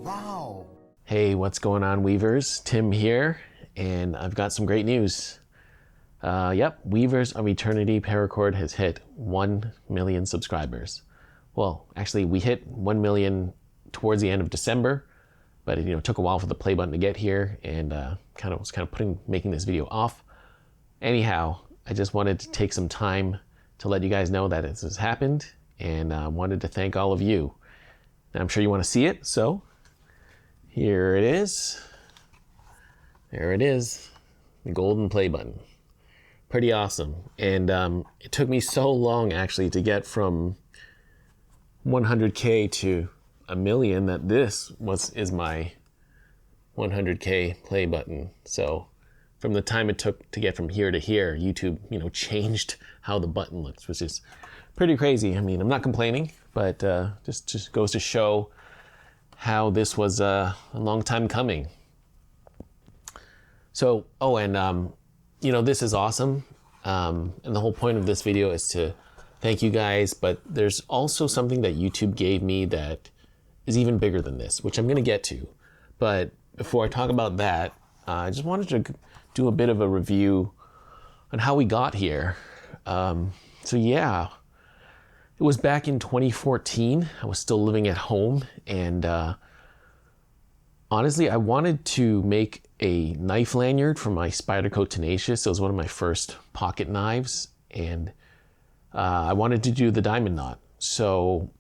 Wow. Hey, what's going on, Weavers? Tim here, and I've got some great news. Yep, Weavers of Eternity Paracord has hit 1 million subscribers. Well, actually, we hit 1 million towards the end of December, but it took a while for the play button to get here, and was making this video off. Anyhow, I just wanted to take some time to let you guys know that this has happened, and wanted to thank all of you. And I'm sure you want to see it, so here it is. There it is, the golden play button. Pretty awesome. And it took me so long actually to get from 100K to a million that this is my 100K play button. So from the time it took to get from here to here, YouTube, changed how the button looks, which is pretty crazy. I mean, I'm not complaining, but just goes to show how this was a long time coming. So, this is awesome. And the whole point of this video is to thank you guys, but there's also something that YouTube gave me that is even bigger than this, which I'm gonna get to. But before I talk about that, I just wanted to do a bit of a review on how we got here. So yeah, it was back in 2014. I was still living at home, and honestly, I wanted to make a knife lanyard for my Spyderco Tenacious. It was one of my first pocket knives, and I wanted to do the diamond knot. So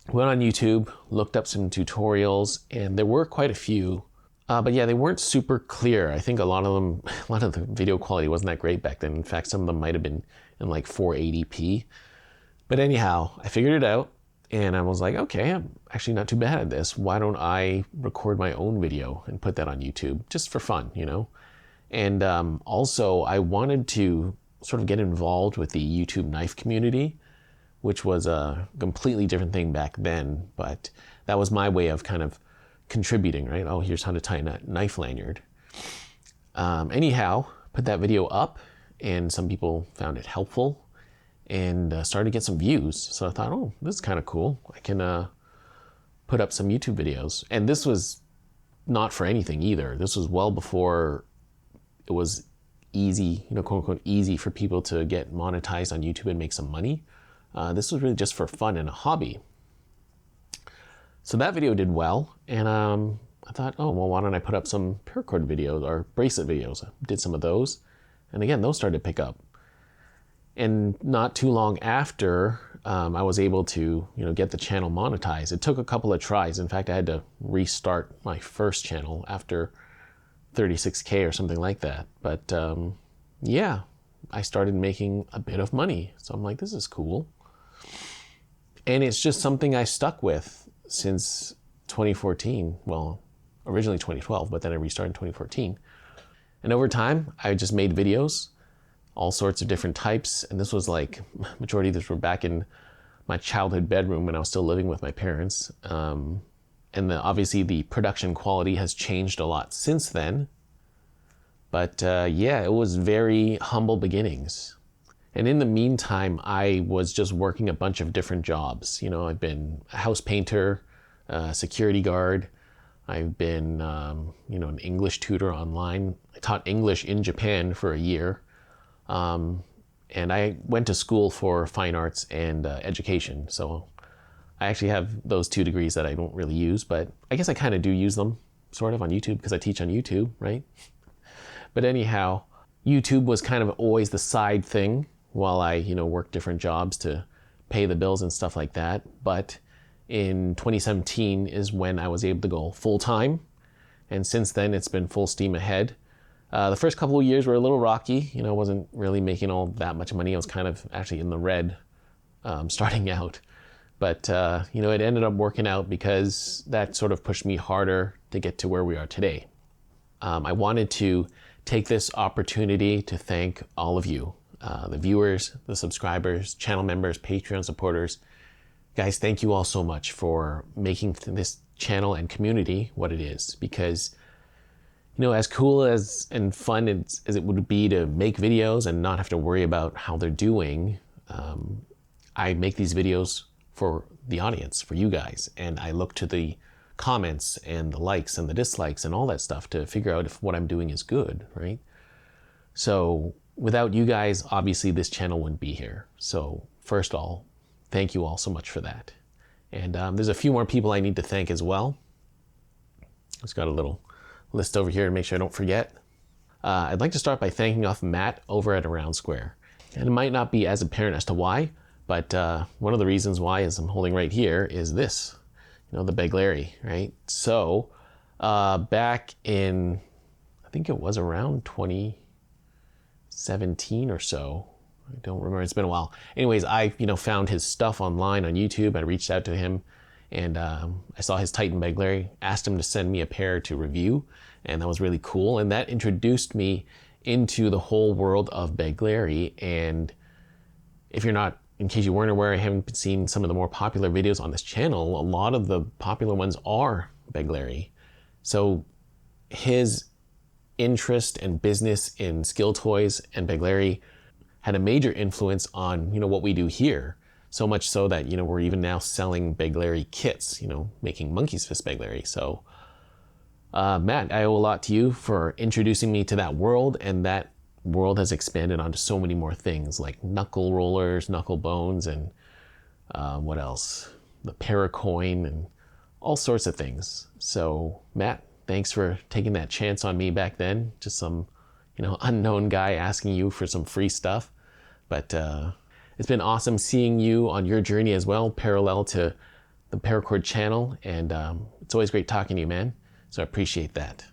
I went on YouTube, looked up some tutorials, and there were quite a few, but yeah, they weren't super clear. I think a lot of the video quality wasn't that great back then. In fact, some of them might have been in like 480p. But anyhow, I figured it out, and I was like, okay, I'm actually not too bad at this. Why don't I record my own video and put that on YouTube just for fun, And also, I wanted to sort of get involved with the YouTube knife community, which was a completely different thing back then, but that was my way of kind of contributing, right? Oh, here's how to tie a knife lanyard. Anyhow, put that video up, and some people found it helpful, and started to get some views. So I thought, oh, this is kind of cool. I can put up some YouTube videos. And this was not for anything either. This was well before it was easy, quote unquote, easy for people to get monetized on YouTube and make some money. This was really just for fun and a hobby. So that video did well. And I thought, oh, well, why don't I put up some paracord videos or bracelet videos? I did some of those. And again, those started to pick up. And not too long after, I was able to, get the channel monetized. It took a couple of tries. In fact, I had to restart my first channel after 36K or something like that. But yeah, I started making a bit of money. So I'm like, this is cool. And it's just something I stuck with since 2014. Well, originally 2012, but then I restarted in 2014. And over time, I just made videos, all sorts of different types. And this was like, majority of these were back in my childhood bedroom when I was still living with my parents. And obviously the production quality has changed a lot since then. But yeah, it was very humble beginnings. And in the meantime, I was just working a bunch of different jobs. I've been a house painter, a security guard. I've been, an English tutor online. I taught English in Japan for a year. And I went to school for fine arts and education. So I actually have those 2 degrees that I don't really use, but I guess I kind of do use them sort of on YouTube because I teach on YouTube, right? But anyhow, YouTube was kind of always the side thing while I, worked different jobs to pay the bills and stuff like that. But in 2017 is when I was able to go full time. And since then, it's been full steam ahead. The first couple of years were a little rocky. I wasn't really making all that much money. I was kind of actually in the red starting out. But, it ended up working out because that sort of pushed me harder to get to where we are today. I wanted to take this opportunity to thank all of you, the viewers, the subscribers, channel members, Patreon supporters. Guys, thank you all so much for making this channel and community what it is, because as cool and fun as it would be to make videos and not have to worry about how they're doing, I make these videos for the audience, for you guys, and I look to the comments and the likes and the dislikes and all that stuff to figure out if what I'm doing is good, right? So without you guys, obviously this channel wouldn't be here. So first of all, thank you all so much for that. And there's a few more people I need to thank as well. Just got a little list over here to make sure I don't forget. I'd like to start by thanking off Matt over at Around Square. And it might not be as apparent as to why, but one of the reasons why is I'm holding right here is this, the Beglary, right? So back in, I think it was around 2017 or so. I don't remember, it's been a while. Anyways, I found his stuff online on YouTube. I reached out to him and I saw his Titan Beglary, asked him to send me a pair to review, and that was really cool. And that introduced me into the whole world of Beglary. And if you're not, in case you weren't aware, I haven't seen some of the more popular videos on this channel, a lot of the popular ones are Beglary. So his interest and business in skill toys and Beglary had a major influence on, what we do here. So much so that, we're even now selling Beglary kits, making Monkey's Fist Beglary. So Matt, I owe a lot to you for introducing me to that world, and that world has expanded onto so many more things like knuckle rollers, knuckle bones, and what else? The Paracoin and all sorts of things. So Matt, thanks for taking that chance on me back then. Just some, unknown guy asking you for some free stuff. But it's been awesome seeing you on your journey as well, parallel to the Paracord channel. And it's always great talking to you, man. So I appreciate that.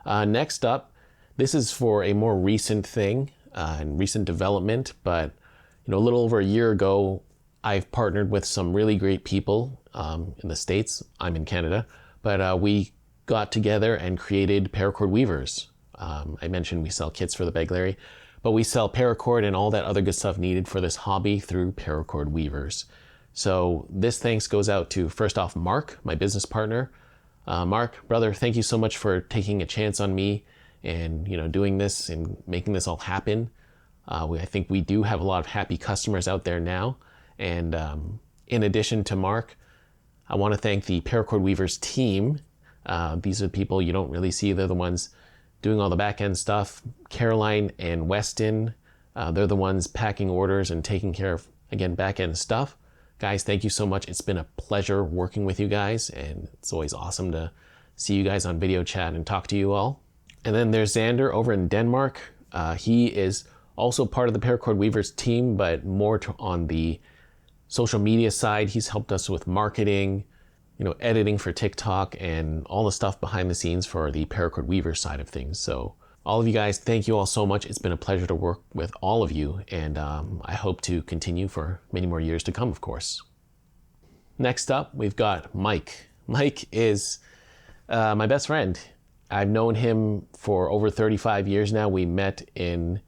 Next up, this is for a more recent thing and recent development, but a little over a year ago, I've partnered with some really great people in the States. I'm in Canada, but we got together and created Paracord Weavers. I mentioned we sell kits for the Beglary, but we sell paracord and all that other good stuff needed for this hobby through Paracord Weavers. So this thanks goes out to, first off, Mark, my business partner. Mark, brother, thank you so much for taking a chance on me and doing this and making this all happen. I think we do have a lot of happy customers out there now. And in addition to Mark, I want to thank the Paracord Weavers team. These are the people you don't really see. They're the ones doing all the back end stuff. Caroline and Weston, they're the ones packing orders and taking care of, again, back end stuff. Guys, thank you so much. It's been a pleasure working with you guys, and it's always awesome to see you guys on video chat and talk to you all. And then there's Xander over in Denmark. He is also part of the Paracord Weavers team, but more on the social media side. He's helped us with marketing, editing for TikTok and all the stuff behind the scenes for the Paracord Weavers side of things. So all of you guys, thank you all so much. It's been a pleasure to work with all of you, and I hope to continue for many more years to come, of course. Next up, we've got Mike. Mike is my best friend. I've known him for over 35 years now. We met in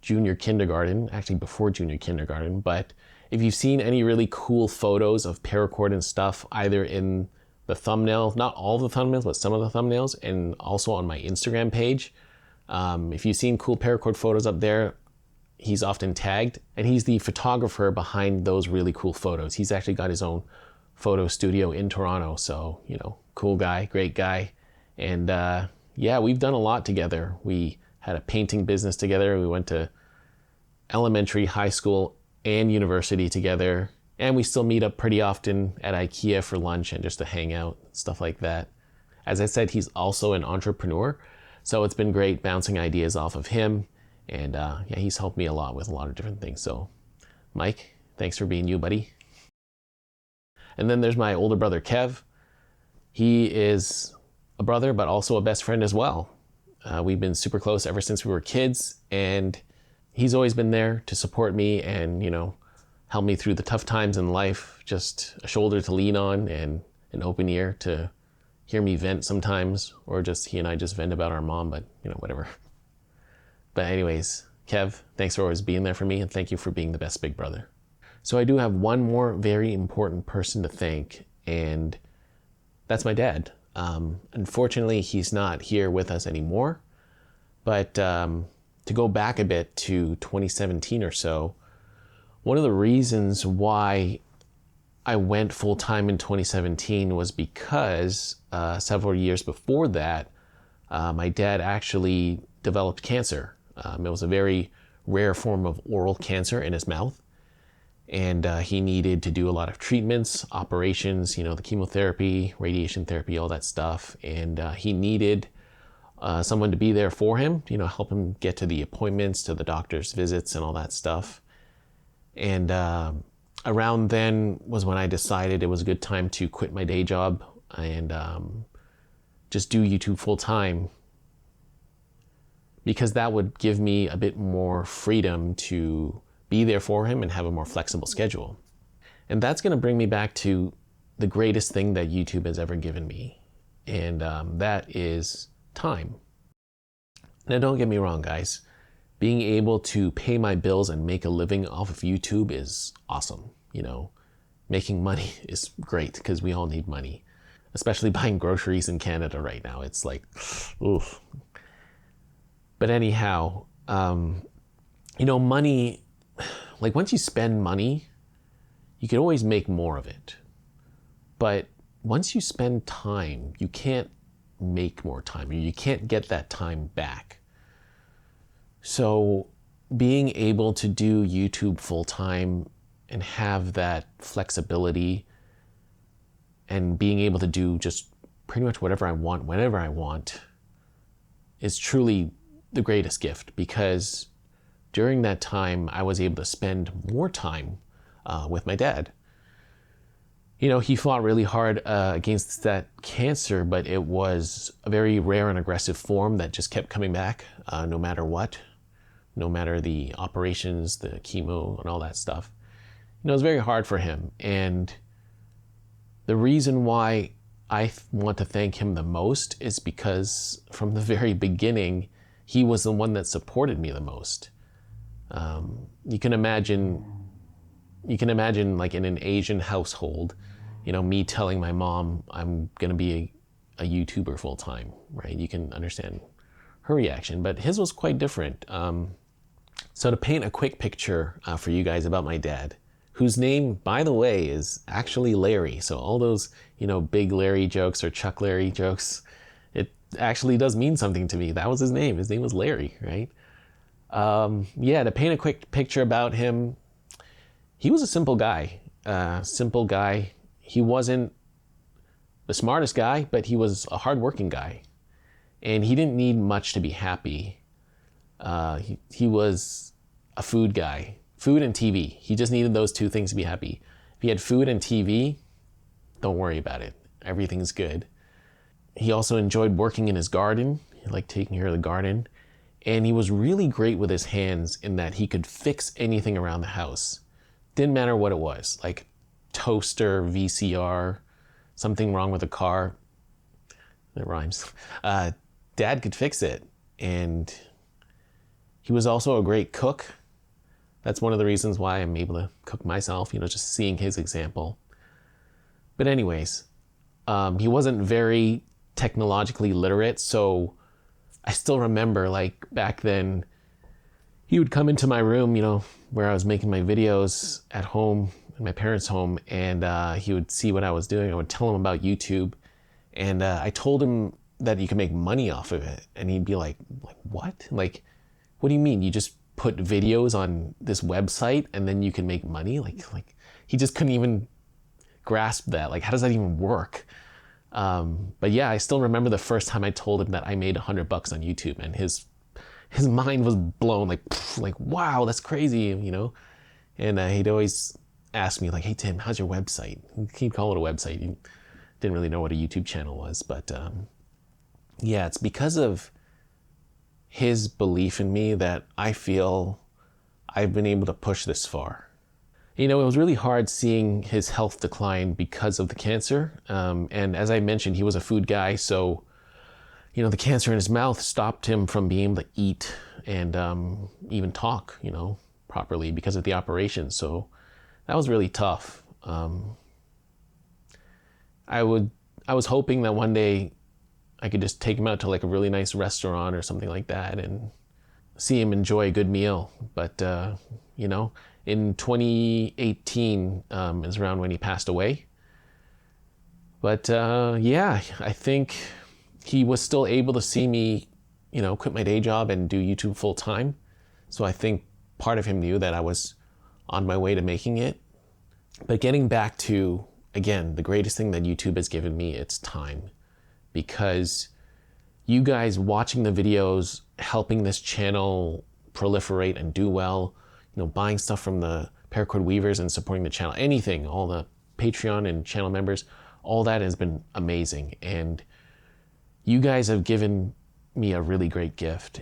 junior kindergarten, actually before junior kindergarten, but if you've seen any really cool photos of paracord and stuff, either in the thumbnail, not all the thumbnails, but some of the thumbnails, and also on my Instagram page, if you've seen cool paracord photos up there, he's often tagged, and he's the photographer behind those really cool photos. He's actually got his own photo studio in Toronto, so, cool guy, great guy. And yeah, we've done a lot together. We had a painting business together. We went to elementary, high school, and university together. And we still meet up pretty often at IKEA for lunch and just to hang out, stuff like that. As I said, he's also an entrepreneur. So it's been great bouncing ideas off of him. And yeah, he's helped me a lot with a lot of different things. So Mike, thanks for being you, buddy. And then there's my older brother, Kev. He is a brother, but also a best friend as well. We've been super close ever since we were kids, and he's always been there to support me and, help me through the tough times in life. Just a shoulder to lean on and an open ear to hear me vent sometimes, or just he and I just vent about our mom, but whatever. But anyways, Kev, thanks for always being there for me, and thank you for being the best big brother. So I do have one more very important person to thank, and that's my dad. Unfortunately, he's not here with us anymore, but to go back a bit to 2017 or so, one of the reasons why I went full-time in 2017 was because several years before that, my dad actually developed cancer. It was a very rare form of oral cancer in his mouth. And he needed to do a lot of treatments, operations, the chemotherapy, radiation therapy, all that stuff. And he needed someone to be there for him, help him get to the appointments, to the doctor's visits and all that stuff. And around then was when I decided it was a good time to quit my day job and just do YouTube full time, because that would give me a bit more freedom to be there for him and have a more flexible schedule. And that's going to bring me back to the greatest thing that YouTube has ever given me. And that is time. Now, don't get me wrong, guys. Being able to pay my bills and make a living off of YouTube is awesome. Making money is great because we all need money, especially buying groceries in Canada right now. It's like, oof. But anyhow, money, like once you spend money, you can always make more of it. But once you spend time, you can't make more time. You can't get that time back. So being able to do YouTube full time and have that flexibility and being able to do just pretty much whatever I want, whenever I want, is truly the greatest gift, because during that time, I was able to spend more time with my dad. He fought really hard against that cancer, but it was a very rare and aggressive form that just kept coming back no matter what, no matter the operations, the chemo, and all that stuff. It was very hard for him. And the reason why I want to thank him the most is because from the very beginning, he was the one that supported me the most. You can imagine like in an Asian household, me telling my mom I'm going to be a YouTuber full time, right? You can understand her reaction, but his was quite different. So to paint a quick picture for you guys about my dad, whose name, by the way, is actually Larry. So all those, big Larry jokes or Chuck Larry jokes, it actually does mean something to me. That was his name. His name was Larry, right? To paint a quick picture about him, he was a simple guy. He wasn't the smartest guy, but he was a hardworking guy. And he didn't need much to be happy. He was a food guy. Food and TV. He just needed those two things to be happy. If he had food and TV, don't worry about it. Everything's good. He also enjoyed working in his garden. He liked taking care of the garden. And he was really great with his hands in that he could fix anything around the house. Didn't matter what it was, like toaster, VCR, something wrong with a car. It rhymes. Dad could fix it. And he was also a great cook. That's one of the reasons why I'm able to cook myself, just seeing his example. But anyways, he wasn't very technologically literate, so I still remember like back then, he would come into my room, where I was making my videos at home, in my parents' home, and he would see what I was doing. I would tell him about YouTube, and I told him that you can make money off of it, and he'd be like, what? Like, what do you mean? You just put videos on this website and then you can make money? Like he just couldn't even grasp that. Like, how does that even work? But yeah, I still remember the first time I told him that I made $100 on YouTube, and his mind was blown, like, wow, that's crazy, And he'd always ask me like, hey Tim, how's your website? He'd call it a website. He didn't really know what a YouTube channel was, but yeah, it's because of his belief in me that I feel I've been able to push this far. It was really hard seeing his health decline because of the cancer. And as I mentioned, he was a food guy. So, the cancer in his mouth stopped him from being able to eat and even talk, properly because of the operation. So that was really tough. I was hoping that one day I could just take him out to like a really nice restaurant or something like that and see him enjoy a good meal. But, in 2018 is around when he passed away. But yeah, I think he was still able to see me, you know, quit my day job and do YouTube full time. So I think part of him knew that I was on my way to making it. But getting back to, again, the greatest thing that YouTube has given me, it's time. Because you guys watching the videos, helping this channel proliferate and do well, you know, buying stuff from the Paracord Weavers and supporting the channel, anything, all the Patreon and channel members, all that has been amazing. And you guys have given me a really great gift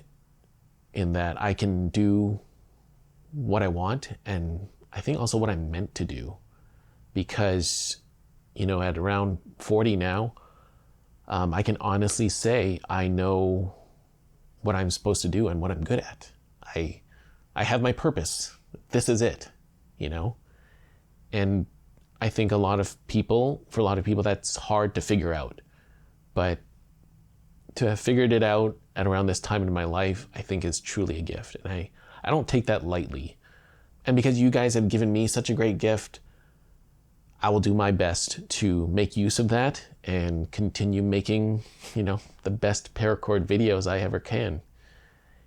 in that I can do what I want, and I think also what I'm meant to do. Because, you know, at around 40 now, I can honestly say I know what I'm supposed to do and what I'm good at. I have my purpose. This is it, you know? And I think for a lot of people, that's hard to figure out. But to have figured it out at around this time in my life, I think is truly a gift. And I don't take that lightly. And because you guys have given me such a great gift, I will do my best to make use of that and continue making, you know, the best paracord videos I ever can.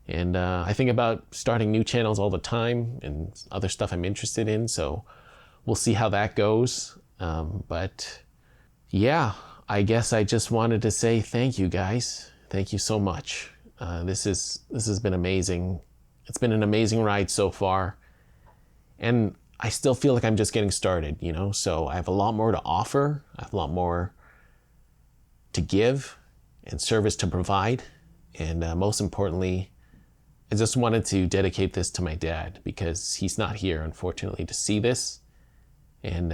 And I think about starting new channels all the time and other stuff I'm interested in. So we'll see how that goes. But yeah, I guess I just wanted to say thank you guys. Thank you so much. This has been amazing. It's been an amazing ride so far. And I still feel like I'm just getting started, you know? So I have a lot more to offer. I have a lot more to give and service to provide. And most importantly, I just wanted to dedicate this to my dad because he's not here, unfortunately, to see this. And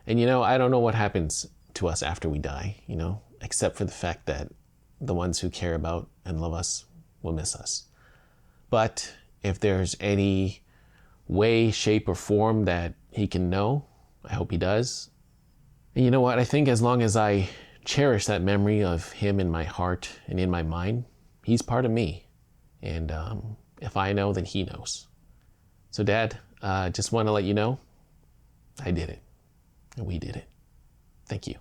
you know, I don't know what happens to us after we die, you know, except for the fact that the ones who care about and love us will miss us. But if there's any way, shape, or form that he can know, I hope he does. And you know what? I think as long as I cherish that memory of him in my heart and in my mind, he's part of me. And if I know, then he knows. So Dad, just want to let you know, I did it. And we did it. Thank you.